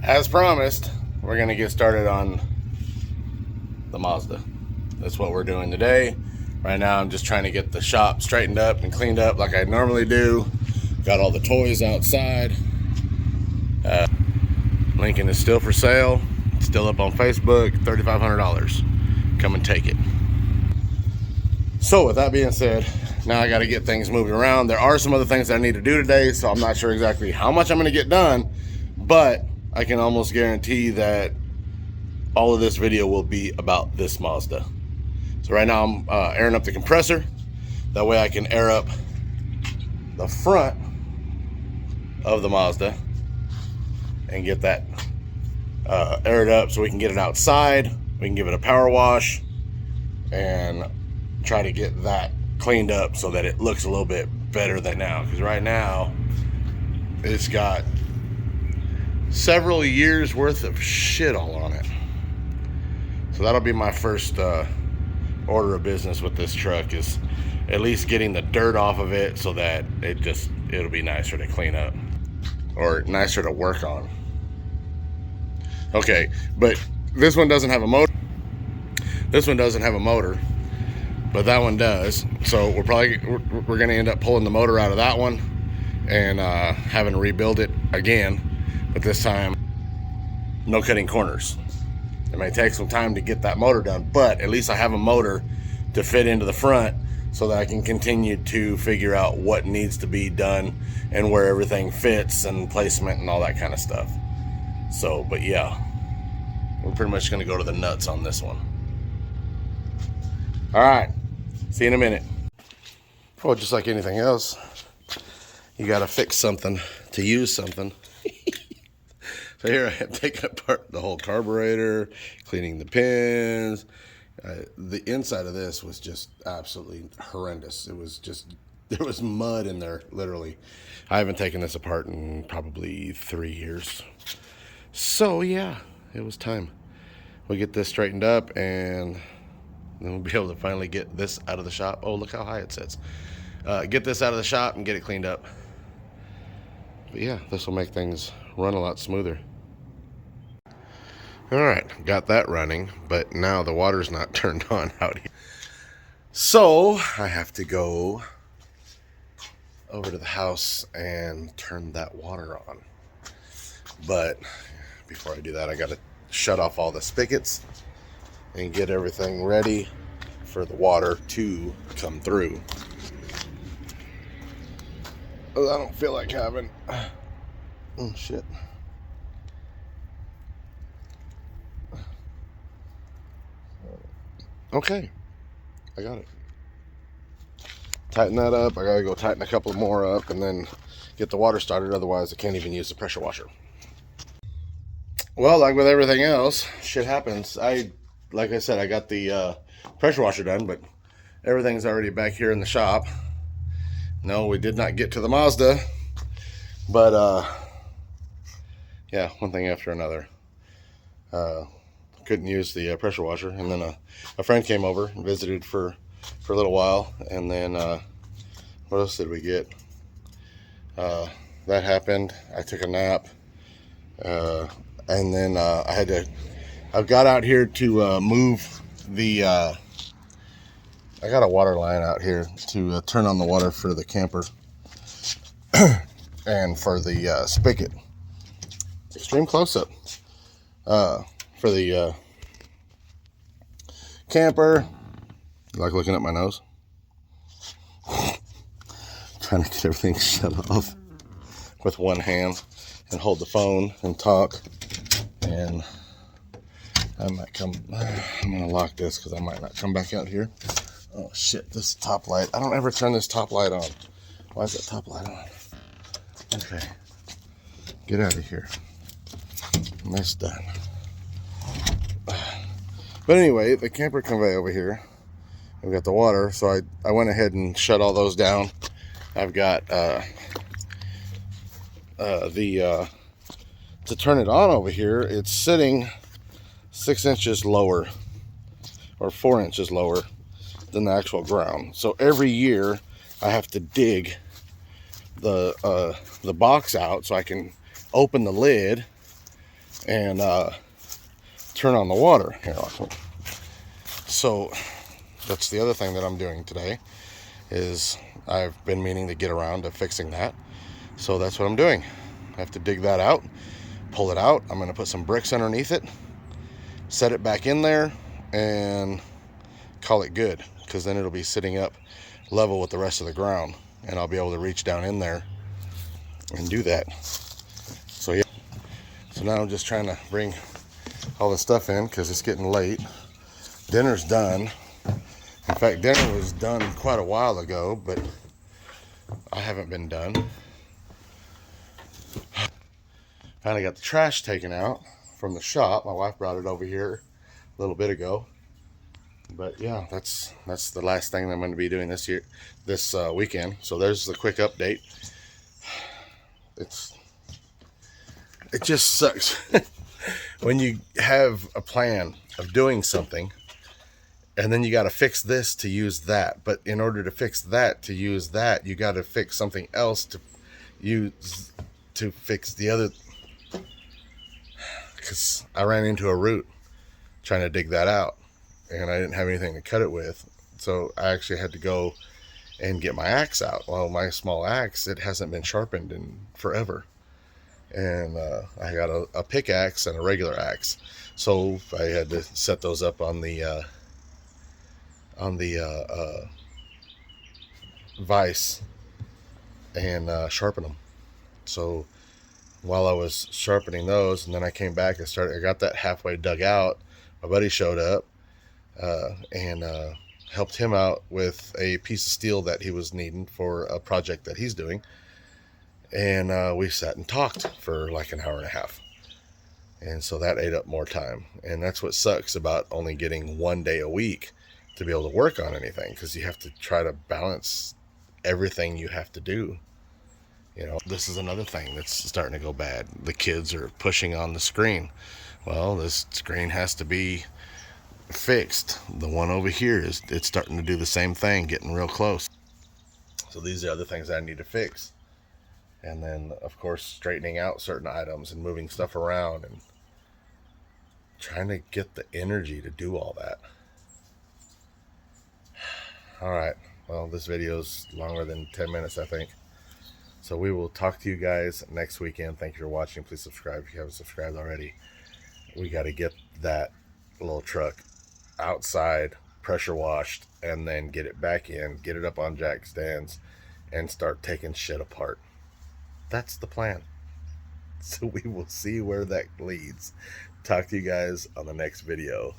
As promised, we're gonna get started on the Mazda. That's what we're doing today. Right now I'm just trying to get the shop straightened up and cleaned up like I normally do. Got all the toys outside. Lincoln is still for sale. It's still up on Facebook, $3,500. Come and take it. So with that being said, now I got to get things moving around. There are some other things that I need to do today, so I'm not sure exactly how much I'm going to get done, but I can almost guarantee that all of this video will be about this Mazda. So right now I'm airing up the compressor. That way I can air up the front of the Mazda and get that aired up so we can get it outside. We can give it a power wash and try to get that cleaned up so that it looks a little bit better than now, because right now it's got several years worth of shit all on it. So that'll be my first order of business with this truck, is at least getting the dirt off of it so that it'll be nicer to clean up or nicer to work on. Okay, but this one doesn't have a motor. This one doesn't have a motor, but that one does. So we're gonna end up pulling the motor out of that one and having to rebuild it again, but this time no cutting corners. It may take some time to get that motor done, but at least I have a motor to fit into the front so that I can continue to figure out what needs to be done and where everything fits and placement and all that kind of stuff. So, but yeah, we're pretty much gonna go to the nuts on this one. All right, see you in a minute. Oh, just like anything else, you gotta fix something to use something. So here I am taking apart the whole carburetor, cleaning the pins. The inside of this was just absolutely horrendous. It was just, there was mud in there, literally. I haven't taken this apart in probably 3 years. So yeah, it was time. We'll get this straightened up and then we'll be able to finally get this out of the shop. Oh, look how high it sits. Get this out of the shop and get it cleaned up. But yeah, this will make things run a lot smoother. All right, got that running, but now the water's not turned on out here. So I have to go over to the house and turn that water on. But before I do that, I got to shut off all the spigots and get everything ready for the water to come through. Oh, I don't feel like having... Oh, shit. Okay, I got it. Tighten that up. I gotta go tighten a couple more up and then get the water started. Otherwise, I can't even use the pressure washer. Well, like with everything else, shit happens. Like I said, I got the pressure washer done, but everything's already back here in the shop. No, we did not get to the Mazda, but yeah, one thing after another. Couldn't use the pressure washer, and then a friend came over and visited for a little while, and then what else did we get? That happened. I took a nap, and then I got out here to move the I got a water line out here to turn on the water for the camper and for the spigot. Extreme close-up for the camper. You like looking at my nose? Trying to get everything shut off with one hand and hold the phone and talk. And I might come, I'm gonna lock this because I might not come back out here. Oh shit, this top light. I don't ever turn this top light on. Why is that top light on? Okay, get out of here. And that's done. But anyway, the camper convey over here. We've got the water, so I went ahead and shut all those down. I've got to turn it on over here, it's sitting 6 inches lower or 4 inches lower than the actual ground. So every year I have to dig the box out so I can open the lid and turn on the water. Here, so that's the other thing that I'm doing today, is I've been meaning to get around to fixing that. So that's what I'm doing. I have to dig that out, pull it out. I'm going to put some bricks underneath it, set it back in there, and call it good, because then it'll be sitting up level with the rest of the ground, and I'll be able to reach down in there and do that. So yeah, so now I'm just trying to bring all the stuff in because it's getting late. Dinner's done. In fact, dinner was done quite a while ago, but I haven't been done. Finally got the trash taken out from the shop. My wife brought it over here a little bit ago. But yeah, that's the last thing that I'm going to be doing this weekend. So there's the quick update. It just sucks when you have a plan of doing something, and then you got to fix this to use that. But in order to fix that to use that, you got to fix something else to use to fix the other. Because I ran into a root trying to dig that out, and I didn't have anything to cut it with. So I actually had to go and get my axe out. Well, my small axe, it hasn't been sharpened in forever. And I got a pickaxe and a regular axe. So I had to set those up on the vise and sharpen them. So while I was sharpening those, and then I came back and I got that halfway dug out. My buddy showed up and helped him out with a piece of steel that he was needing for a project that he's doing. And we sat and talked for like an hour and a half. And so that ate up more time. And that's what sucks about only getting 1 day a week to be able to work on anything, because you have to try to balance everything you have to do. You know, this is another thing that's starting to go bad. The kids are pushing on the screen. Well, this screen has to be fixed. The one over here it's starting to do the same thing, getting real close. So these are other things I need to fix. And then, of course, straightening out certain items and moving stuff around and trying to get the energy to do all that. All right. Well, this video's longer than 10 minutes, I think. So we will talk to you guys next weekend. Thank you for watching. Please subscribe if you haven't subscribed already. We got to get that little truck outside, pressure washed, and then get it back in, get it up on jack stands, and start taking shit apart. That's the plan. So we will see where that leads. Talk to you guys on the next video.